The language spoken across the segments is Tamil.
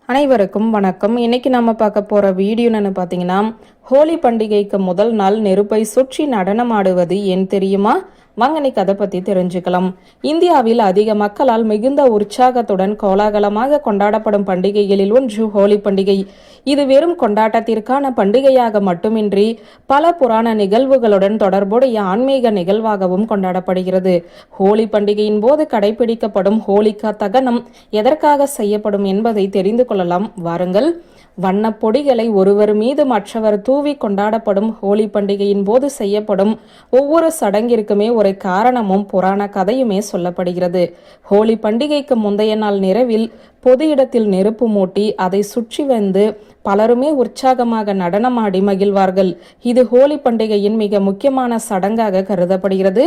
அனைவருக்கும் வணக்கம். இன்னைக்கு நம்ம பார்க்க போற வீடியோன்னு பார்த்தீங்கன்னா, ஹோலி பண்டிகைக்கு முதல் நாள் நெருப்பை சுற்றி நடனம் ஆடுவது ஏன் தெரியுமா? வாங்க இன்னைக்கு அதை பத்தி தெரிஞ்சுக்கலாம். இந்தியாவில் அதிக மக்களால் மிகுந்த உற்சாகத்துடன் கோலாகலமாக கொண்டாடப்படும் பண்டிகைகளில் ஒன்று ஹோலி பண்டிகை. இது வெறும் கொண்டாட்டத்திற்கான பண்டிகையாக மட்டுமின்றி பல புராண நிகழ்வுகளுடன் தொடர்புடைய ஆன்மீக நிகழ்வாகவும் கொண்டாடப்படுகிறது. ஹோலி பண்டிகையின் போது கடைபிடிக்கப்படும் ஹோலிகா தகனம் எதற்காக செய்யப்படும் என்பதை தெரிந்து கொள்ளலாம் வாருங்கள். வண்ணப் பொடிகளை ஒருவர் மீது மற்றவர் தூவி கொண்டாடப்படும் ஹோலி பண்டிகையின் போது செய்யப்படும் ஒவ்வொரு சடங்கிற்குமே ஒரு காரணமும் புராண கதையுமே சொல்லப்படுகிறது. ஹோலி பண்டிகைக்கு முந்தைய நாள் நிறவில் பொது இடத்தில் நெருப்பு மூட்டி அதை சுற்றி வந்து பலருமே உற்சாகமாக நடனமாடி மகிழ்வார்கள். இது ஹோலி பண்டிகையின் மிக முக்கியமான சடங்காக கருதப்படுகிறது.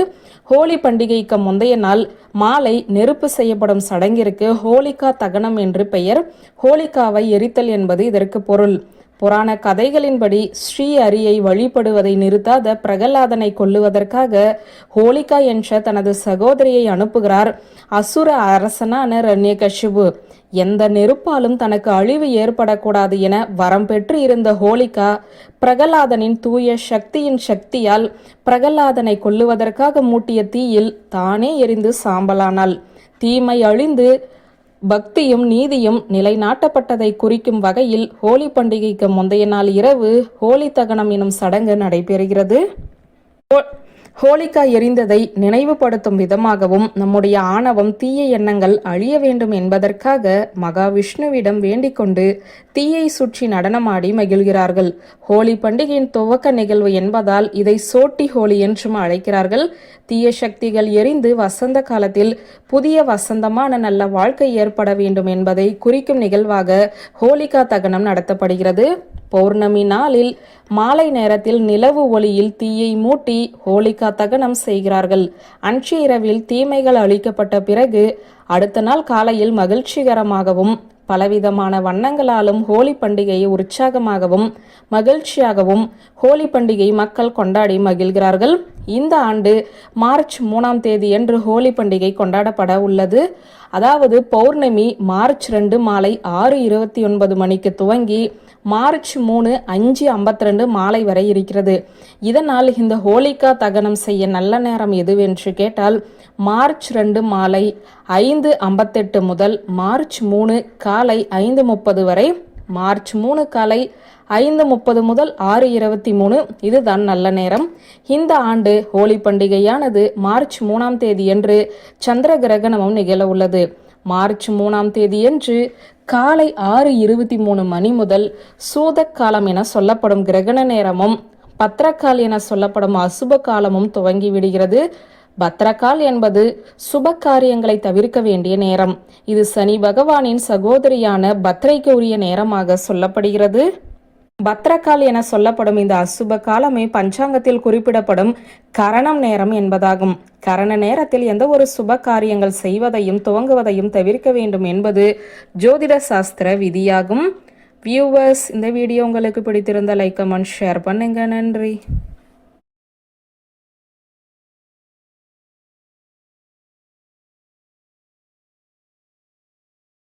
ஹோலி பண்டிகைக்கு முந்தைய நாள் மாலை நெருப்பு செய்யப்படும் சடங்கிற்கு ஹோலிகா தகனம் என்று பெயர். ஹோலிகாவை எரித்தல் என்பது இதற்கு பொருள். புராண கதைகளின்படி ஸ்ரீ ஹரியை வழிபடுவதை நிறுத்தாத பிரகலாதனை கொல்லுவதற்காக ஹோலிகா என்ற தனது சகோதரியை அனுப்புகிறார் அசுர அரசனான இரண்யகசிபு. எந்த நெருப்பாலும் தனக்கு அழிவு ஏற்படக்கூடாது என வரம் பெற்று இருந்த ஹோலிகா பிரகலாதனின் தூய சக்தியின் சக்தியால் பிரகலாதனை கொல்லுவதற்காக மூட்டிய தீயில் தானே எரிந்து சாம்பலானாள். தீமை அழிந்து பக்தியும் நீதியும் நிலைநாட்டப்பட்டதை குறிக்கும் வகையில் ஹோலி பண்டிகைக்கு முந்தைய நாள் இரவு ஹோலி தகனம் எனும் சடங்கு நடைபெறுகிறது. ஹோலிகா எரிந்ததை நினைவுபடுத்தும் விதமாகவும் நம்முடைய ஆணவம் தீய எண்ணங்கள் அழிய வேண்டும் என்பதற்காக மகாவிஷ்ணுவிடம் வேண்டிக் கொண்டு தீயை சுற்றி நடனமாடி மகிழ்கிறார்கள். ஹோலி பண்டிகையின் துவக்க நிகழ்வு என்பதால் இதை சோட்டி ஹோலி என்றும் அழைக்கிறார்கள். தீய சக்திகள் எரிந்து வசந்த காலத்தில் புதிய வசந்தமான நல்ல வாழ்க்கை ஏற்பட வேண்டும் என்பதை குறிக்கும் நிகழ்வாக ஹோலிகா தகனம் நடத்தப்படுகிறது. பௌர்ணமி நாளில் மாலை நேரத்தில் நிலவு ஒளியில் தீயை மூட்டி ஹோலிகா தகனம் செய்கிறார்கள். அன்றைய இரவில் தீமைகள் அழிக்கப்பட்ட பிறகு அடுத்த நாள் காலையில் மகிழ்ச்சிகரமாகவும் பலவிதமான வண்ணங்களாலும் ஹோலி பண்டிகையை உற்சாகமாகவும் மகிழ்ச்சியாகவும் ஹோலி பண்டிகை மக்கள் கொண்டாடி மகிழ்கிறார்கள். இந்த ஆண்டு மார்ச் 3ஆம் தேதியன்று ஹோலி பண்டிகை கொண்டாடப்பட உள்ளது. அதாவது பௌர்ணமி மார்ச் 2 மாலை 6:29 மணிக்கு துவங்கி மார்ச் 3 5:52 மாலை வரை இருக்கிறது. இதனால் இந்த ஹோலிகா தகனம் செய்ய நல்ல நேரம் எதுவென்று கேட்டால் மார்ச் 2 மாலை 5:58 முதல் மார்ச் 3 காலை 5:30 வரை, மார்ச் 3 காலை 5:30 முதல் 6:23 இதுதான் நல்ல நேரம். இந்த ஆண்டு ஹோலி பண்டிகையானது மார்ச் 3ஆம் தேதியன்று சந்திர கிரகணமும் நிகழ உள்ளது. மார்ச் 3ஆம் தேதியன்று காலை 6:23 மணி முதல் சூதக் காலம் என சொல்லப்படும் கிரகண நேரமும் பத்ரகால் என சொல்லப்படும் அசுப காலமும் துவங்கி விடுகிறது. பத்ரகால் என்பது சுப காரியங்களை தவிர்க்க வேண்டிய நேரம். இது சனி பகவானின் சகோதரியான பத்ரைக்கு உரிய நேரமாக சொல்லப்படுகிறது. பத்ரகால் என சொல்லப்படும் இந்த அசுப காலமே பஞ்சாங்கத்தில் குறிப்பிடப்படும் கரணம் நேரம் என்பதாகும். கரண நேரத்தில் எந்த ஒரு சுப காரியங்கள் செய்வதையும் துவங்குவதையும் தவிர்க்க வேண்டும் என்பது ஜோதிட சாஸ்திர விதியாகும். வியூவர்ஸ், இந்த வீடியோ உங்களுக்கு பிடித்திருந்த லைக் கமெண்ட் ஷேர் பண்ணுங்க. நன்றி.